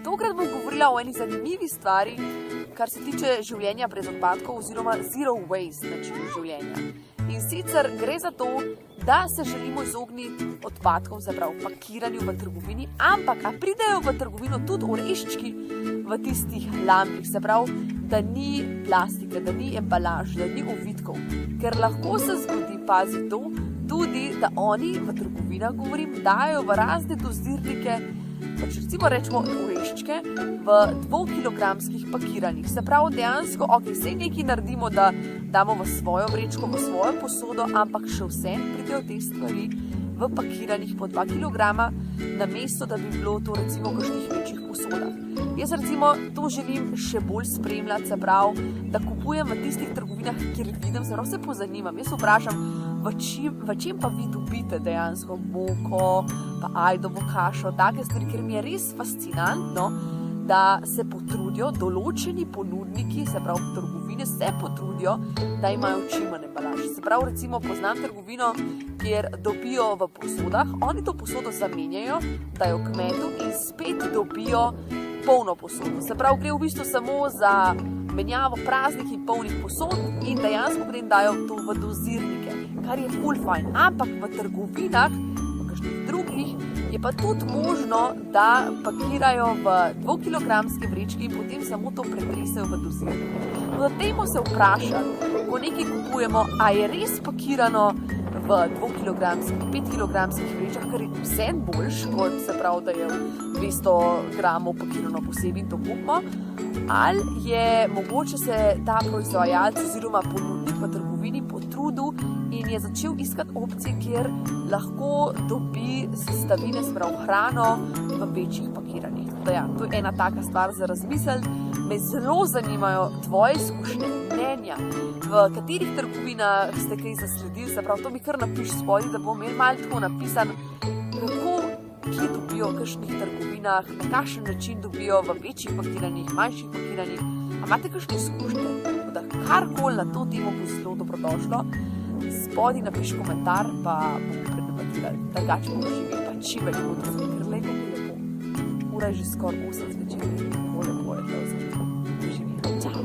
Tokrat bom govorila o eni zanimivi stvari, kar se tiče življenja brez odpadkov oziroma zero waste načinu življenja. In sicer gre za to, da se želimo izogniti odpadkom, se pravi pakiranju v trgovini, ampak pridejo v trgovino tudi oreščki v tistih lambrih, se pravi, da ni plastike, da ni embalaže, da ni ovitkov. Ker lahko se zgodi, pazi to, tudi, da oni v trgovinah, dajo v razne dozirnike, pač recimo rečemo oreščke, v 2-kilogramskih pakiranjih. Se pravi, dejansko, sej nekaj naredimo, da damo v svojo vrečko, v svojo posodo, ampak še vse pridejo te stvari v pakiranih po 2 kilograma, namesto da bi bilo to recimo v kakšnih večjih posodah. Jaz recimo to želim še bolj spremljati, se pravi, da kupujem v tistih trgovinah, kjer vidim, se pravi, se pozanimam. Jaz vprašam, v čem pa vi dobite dejansko moko, pa ajdovo kašo, take stvari, ker mi je res fascinantno, da se potrudijo določeni ponudniki, se pravi trgovine, se potrudijo, da imajo čim manj embalaže. Se pravi, recimo poznam trgovino, kjer dobijo v posodah, oni to posodo zamenjajo, dajo kmetu in spet dobijo polno posodo. Se pravi, gre v bistvu samo za menjavo praznih in polnih posod in dejansko potem dajo to v dozirnike, kar je ful fajn. Ampak v trgovinah, v kakšnih drugih, je pa tudi možno, da pakirajo v 2-kilogramske vrečke in potem samo to pretresejo v dozirnike. Dajmo se vprašati, ko nekaj kupujemo, a je res pakirano v 2-kilogramskih, 5-kilogramskih vrečkah, kar je vse boljš, kot se pravi, da je 200 gramov pakirano posebej in to kupimo, ali je mogoče se ta proizvajalec oziroma ponudnik v trgovini potrudil in je začel iskati opcije, kjer lahko dobi sestavine, se pravi hrano v večjih pakiranjih. To je ena taka stvar za razmisliti. Me zelo zanimajo tvoje izkušnje, mnenja, v katerih trgovinah ste kaj zasledili, se pravi, to mi kar napiš spodaj, da bom imel malo tako napisan, kako kje dobijo v kakšnih trgovinah, na kakšen način dobijo v večjih pakiranjih, manjših pakiranjih. A imate kakšne izkušnje? Da karkoli na to temo bo zelo dobrodošlo. Spodaj napiš komentar, pa bomo predebatirali. Drugače bomo živeli, pa čim več bo to zelo, ker lepo. Ura je že skoraj 8 zvečer, lepo je to zelo. Živi. Čau.